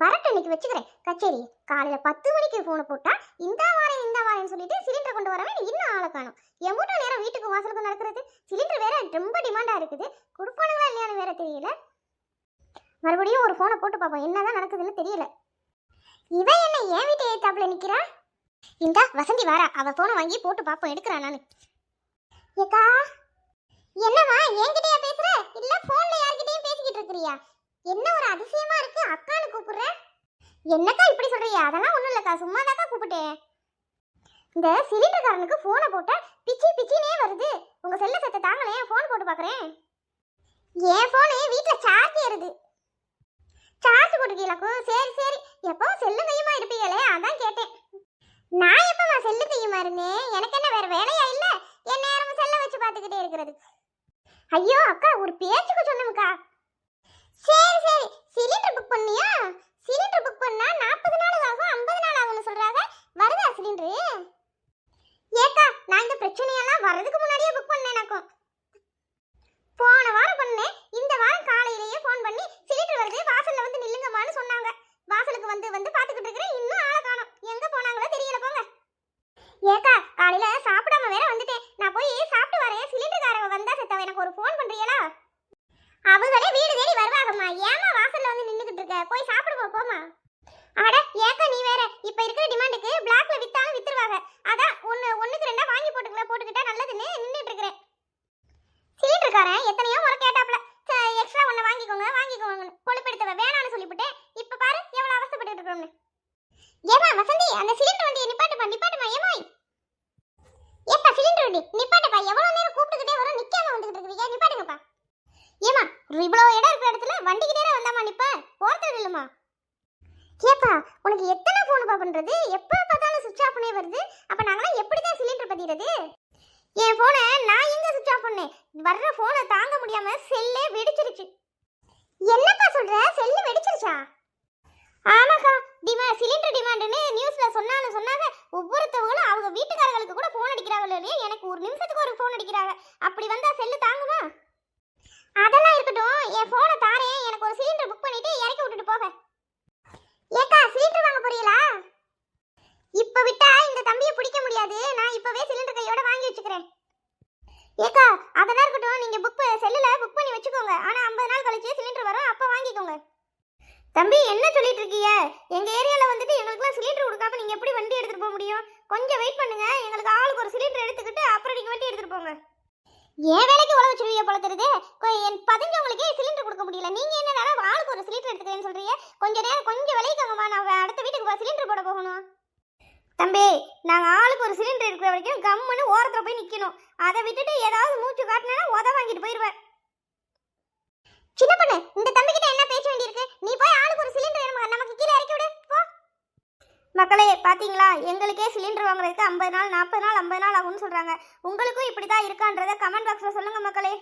வரட்டு இன்னைக்கு வச்சுக்கிறேன் கச்சேரி. காலையில 10 மணிக்கு போனை போட்டா இந்த வாரேன்னு சொல்லிட்டு சிலிண்டர் கொண்டு வரவே இன்னும் ஆளை காணும். எவ்வளோ நேரம் வீட்டுக்கு வாசலுக்கு நடக்கிறது? சிலிண்டர் வேற ரொம்ப டிமாண்டா இருக்குது. கொடுப்பானுங்களா இல்லையான்னு வேற தெரியல. மறுபடியும் ஒரு போனை போட்டு பார்ப்போம், என்னதான் நடக்குதுன்னு தெரியல. இவன் என்ன என் வீட்டை ஏத்தாப்புல நிக்கிறா? இந்த வசந்தி வாரா, அவ போனை வாங்கி போட்டு பார்ப்போம், எடுக்கிறான் நானு. ஏக்கா, என்னவா என்கிட்டயா பேசுற இல்ல போன்ல யார்கிட்டயும் பேசிக்கிட்டு இருக்கிறியா? என்ன ஒரு அதிசயமா இருக்கு, அக்கான்னு கூப்பிடுற. என்னக்கா இப்படி சொல்றியா? அதெல்லாம் ஒண்ணும் இல்லக்கா, சும்மா தாக்கா கூப்பிட்டேன். இந்த சிலிண்டர்காரனுக்கு போனை போட்டா பிச்சினே வருது. உங்க செல்ல சத்த தாங்களே, போன் போட்டு பாக்குறேன். என் போனே வீட்டுல சார்ஜ் ஏறுது. சார்ஜ் போட்டுக்கீங்களாக்கோ? சரி எப்போ செல்லு கையுமா இருப்பீங்களே, அதான் கேட்டேன். நான் எப்பமா செல்லு கையுமா இருந்தேன்? எனக்கு என்ன வேற வேலையா இல்ல? என் நேரமும் செல்ல வச்சு பாத்துக்கிட்டே இருக்கிறது. ஐயோ அக்கா, ஒரு பேச்சுக்கு சொன்னமுக்கா. சரி சிலிண்டர் புக் பண்ணியா? சிலிண்டர் புக் பண்ணா 40 நாள் ஆகும், 50 நாள் ஆகும்னு சொல்றாங்க. வருதா சிலிண்டர்? ஏக்கா, நான் இந்த பிரச்சனையெல்லாம் வர்றதுக்கு முன்னாடியே புக் பண்ணேனாக்கும். போன வாரம் பண்ணேன், இந்த வாரம் காலையிலேயே ஃபோன் பண்ணி சிலிண்டர் வருது, வாசல்ல வந்து நில்லுங்கம்மான்னு சொன்னாங்க. வாசலுக்கு வந்து பாத்துக்கிட்டு இருக்கிறேன், இன்னும் ஆளை காணோம். எங்க போனாங்களோ தெரியல போங்க. ஏக்கா, காலையில சாப்பிடாம வேற வந்துட்டேன். நான் போய் சாப்பிட்டு வரேன். சிலிண்டர்காரங்க வந்தா செத்தவ, எனக்கு ஒரு ஃபோன் பண்றீங்களா? அவங்களே வீடு தேடி வருவாங்கம்மா. ஏமா வாசல்ல வந்து நின்னுக்கிட்டு இருக்க? போய் சாப்பிடுமா, போமா. அட ஏக்கா, நீ வேற. இப்ப இருக்கிற டிமாண்டுக்கு பிளாக்ல வித்தாலும் வித்துருவாங்க. அதான் ஒண்ணுக்கு ரெண்டா வாங்கி போட்டுக்கிட்டா நல்லதுன்னு நின்னுட்டு இருக்கிறேன். சிலிண்டர்காரன் எத்தனையோ முறை கேட்டாப்ல, எக்ஸ்ட்ரா ஒண்ணு வாங்கிக்கோங்க கொழுப்பெடுத்தவ வேணான்னு சொல்லிவிட்டேன். இப்ப பாரு எவ்வளவு அவஸ்தைப்பட்டு இருக்கிறோம்னு. ஏமா வசந்தி, அந்த சிலிண்டர் வண்டியை நிப்பாட்டுமா ஏமாய். ஏப்பா சிலிண்டர் வண்டி நிப்பாட்டுப்பா. எவ்வளவு நேரம் கூப்பிட்டுக்கிட்டே வரும், நிக்காம வந்துகிட்டு இருக்கீங்க, நிப்பாட்டுங்கப்பா. ஏமா, இவ்வளவு இடம் இருக்கிற இடத்துல வண்டிக்கு நேரம் வந்தாமா நிப்ப? போறது இல்லம்மா. ஏப்பா, உனக்கு எத்தனை போன் பண்றது? எப்ப பார்த்தாலும் சுவிட்ச் ஆஃப் பண்ணே வருது. அப்ப நாங்களாம் எப்படிதான் சிலிண்டர் பத்திடுறது? என் போனை நான் எங்க சுவிட்ச் ஆஃப் பண்ணேன்? வர்ற போனை தாங்க முடியாம செல்லே வெடிச்சிருச்சு. என்னப்பா சொல்ற? செல்லு வெடிச்சிருச்சா? ஆமாக்கா, சிலிண்டர் டிமாண்ட்னு நியூஸ்ல சொன்னாங்க. ஒவ்வொருத்தவங்களும் அவங்க வீட்டுக்காரங்களுக்கு கூட போன் அடிக்கிறாங்களோ இல்லையா, எனக்கு ஒரு நிமிஷத்துக்கு ஒரு போன் அடிக்கிறாங்க. அப்படி வந்தா செல்லு தாங்குமா? அதெல்லாம் இருக்கட்டும், என் போனை தாரேன், எனக்கு ஒரு சிலிண்டர் புக் பண்ணிட்டு இறக்கி விட்டுட்டு போக. ஏக்கா, சிலிண்டர் வாங்க போறீங்களா? இப்ப விட்டா இந்த தம்பியை பிடிக்க முடியாது. நான் இப்பவே சிலிண்டர் கையோட வாங்கி வச்சுக்கிறேன். ஏக்கா, அதெல்லாம் இருக்கட்டும், நீங்க செல்லுல புக் பண்ணி வச்சுக்கோங்க. ஆனா 50 நாள் கழிச்சு சிலிண்டர் வரும், அப்ப வாங்கிக்கோங்க. தம்பி, என்ன சொல்லிட்டு இருக்கீங்க? எங்க ஏரியால வந்துட்டு எங்களுக்குலாம் சிலிண்டர் கொடுக்காம நீங்க எப்படி வண்டி எடுத்துட்டு போக முடியும்? கொஞ்சம் வெயிட் பண்ணுங்க, எங்களுக்கு ஆளுக்கு ஒரு சிலிண்டர் எடுத்துக்கிட்டு அப்புறம் நீங்க வண்டி எடுத்துட்டு போங்க. ஏன் வேலைக்கு உழவு வச்சிருவீங்க போல தெரியுது. என் பதிஞ்சவங்களுக்கே சிலிண்டர் கொடுக்க முடியல, நீங்க என்னடா ஆளுக்கு ஒரு சிலிண்டர் எடுத்துக்கிறேன்னு சொல்றீங்க? கொஞ்ச நேரம் கொஞ்சம் விலைக்காங்கம்மா, நான் அடுத்த வீட்டுக்கு சிலிண்டர் போட போகணும். தம்பி, நாங்க ஆளுக்கு ஒரு சிலிண்டர் இருக்கிற வரைக்கும் கம்முன்னு ஓரத்துல போய் நிக்கணும். அதை விட்டுட்டு ஏதாவது மூச்சு காட்டினா உத வாங்கிட்டு போயிருவேன். சின்ன பொண்ணு, இந்த தம்பி கிட்ட என்ன பேச வேண்டியிருக்கு? நீ போய் ஆளுக்கு ஒரு சிலிண்டர் நமக்கு கீழே இறக்கி விடு போ. மக்களே, பாத்தீங்களா, எங்களுக்கே சிலிண்டர் வாங்குறதுக்கு 50 நாள் 40 நாள் 50 நாள் ஆகும்னு சொல்றாங்க. உங்களுக்கும் இப்படிதான் இருக்கான்றத கமெண்ட் பாக்ஸ்ல சொல்லுங்க மக்களே.